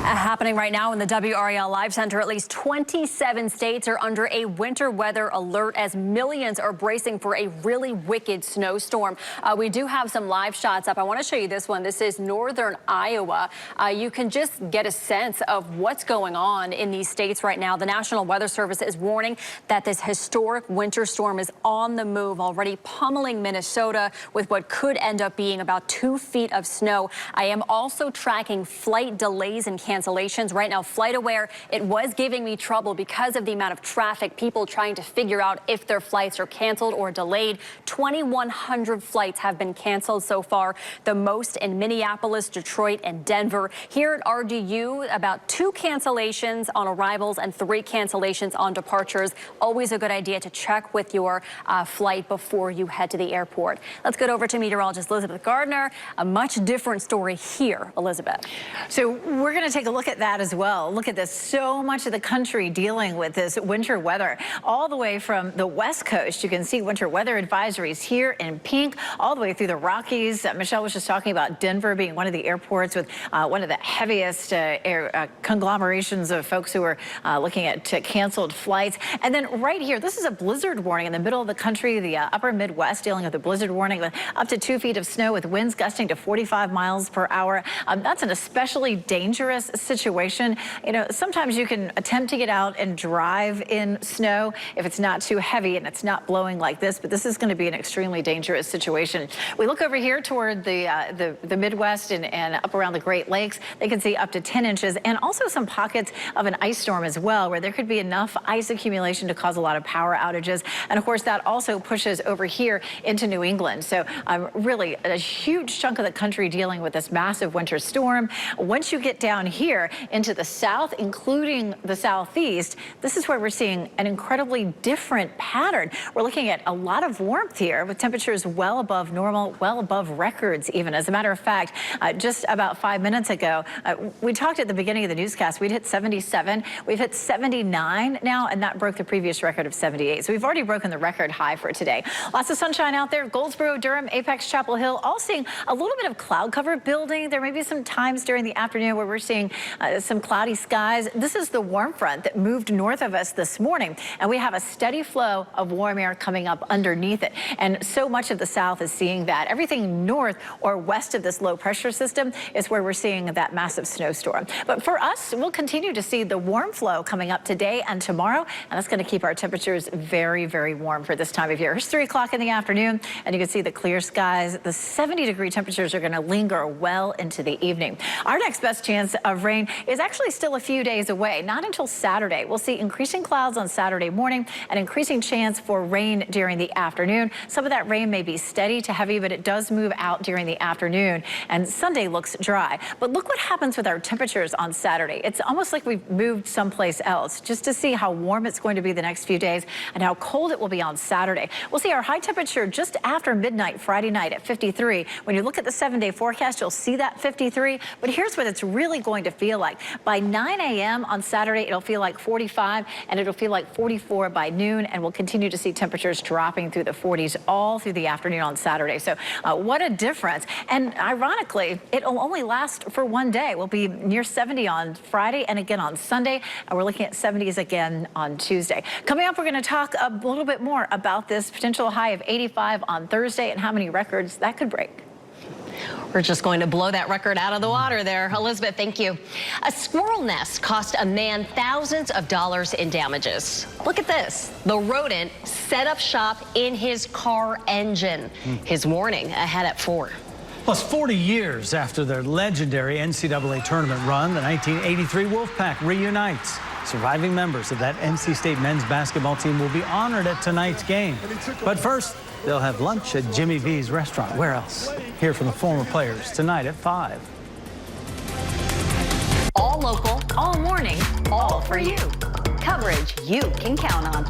Happening right now in the WRAL Live Center, at least 27 states are under a winter weather alert as millions are bracing for a really wicked snowstorm. We do have some live shots up. I want to show you this one. This is northern Iowa. You can just get a sense of what's going on in these states right now. The National Weather Service is warning that this historic winter storm is on the move, already pummeling Minnesota with what could end up being about 2 feet of snow. I am also tracking flight delays and cancellations. Right now, FlightAware, it was giving me trouble because of the amount of traffic, people trying to figure out if their flights are canceled or delayed. 2,100 flights have been canceled so far, the most in Minneapolis, Detroit, and Denver. Here at RDU, about 2 cancellations on arrivals and 3 cancellations on departures. Always a good idea to check with your flight before you head to the airport. Let's get over to meteorologist Elizabeth Gardner. A much different story here, Elizabeth. So we're going to take a look at that as well. Look at this. So much of the country dealing with this winter weather. All the way from the West Coast, you can see winter weather advisories here in pink, all the way through the Rockies. Michelle was just talking about Denver being one of the airports with one of the heaviest conglomerations of folks who are looking at canceled flights. And then right here, this is a blizzard warning in the middle of the country, the upper Midwest dealing with a blizzard warning with up to 2 feet of snow with winds gusting to 45 miles per hour. That's an especially dangerous situation. You know, sometimes you can attempt to get out and drive in snow if it's not too heavy and it's not blowing like this, but this is going to be an extremely dangerous situation. We look over here toward the Midwest and up around the Great Lakes. They can see up to 10 inches and also some pockets of an ice storm as well, where there could be enough ice accumulation to cause a lot of power outages. And of course, that also pushes over here into New England. So really a huge chunk of the country dealing with this massive winter storm. Once you get down here into the south, including the southeast, this is where we're seeing an incredibly different pattern. We're looking at a lot of warmth here with temperatures well above normal, well above records even. As a matter of fact, just about 5 minutes ago, we talked at the beginning of the newscast, we'd hit 77. We've hit 79 now, and that broke the previous record of 78. So we've already broken the record high for today. Lots of sunshine out there. Goldsboro, Durham, Apex, Chapel Hill, all seeing a little bit of cloud cover building. There may be some times during the afternoon where we're seeing some cloudy skies. This is the warm front that moved north of us this morning, and we have a steady flow of warm air coming up underneath it. And so much of the south is seeing that. Everything north or west of this low pressure system is where we're seeing that massive snowstorm. But for us, we'll continue to see the warm flow coming up today and tomorrow, and that's going to keep our temperatures very, very warm for this time of year. It's 3 o'clock in the afternoon, and you can see the clear skies. The 70-degree temperatures are going to linger well into the evening. Our next best chance of rain is actually still a few days away, not until Saturday. We'll see increasing clouds on Saturday morning, an increasing chance for rain during the afternoon. Some of that rain may be steady to heavy, but it does move out during the afternoon, and Sunday looks dry. But look what happens with our temperatures on Saturday. It's almost like we've moved someplace else, just to see how warm it's going to be the next few days and how cold it will be on Saturday. We'll see our high temperature just after midnight Friday night at 53. When you look at the 7-day forecast, you'll see that 53. But here's what it's really going to feel like. By 9 a.m. on Saturday, it'll feel like 45, and it'll feel like 44 by noon, and we'll continue to see temperatures dropping through the 40s all through the afternoon on Saturday. So what a difference. And ironically, it'll only last for one day. We'll be near 70 on Friday and again on Sunday, and we're looking at 70s again on Tuesday. Coming up, we're going to talk a little bit more about this potential high of 85 on Thursday and how many records that could break. We're just going to blow that record out of the water there. Elizabeth, thank you. A squirrel nest cost a man thousands of dollars in damages. Look at this. The rodent set up shop in his car engine. His warning ahead at 4. Plus, 40 years after their legendary NCAA tournament run, the 1983 Wolfpack reunites. Surviving members of that NC State men's basketball team will be honored at tonight's game. But first, they'll have lunch at Jimmy V's restaurant. Where else? Hear from the former players tonight at 5. All local, all morning, all for you. Coverage you can count on.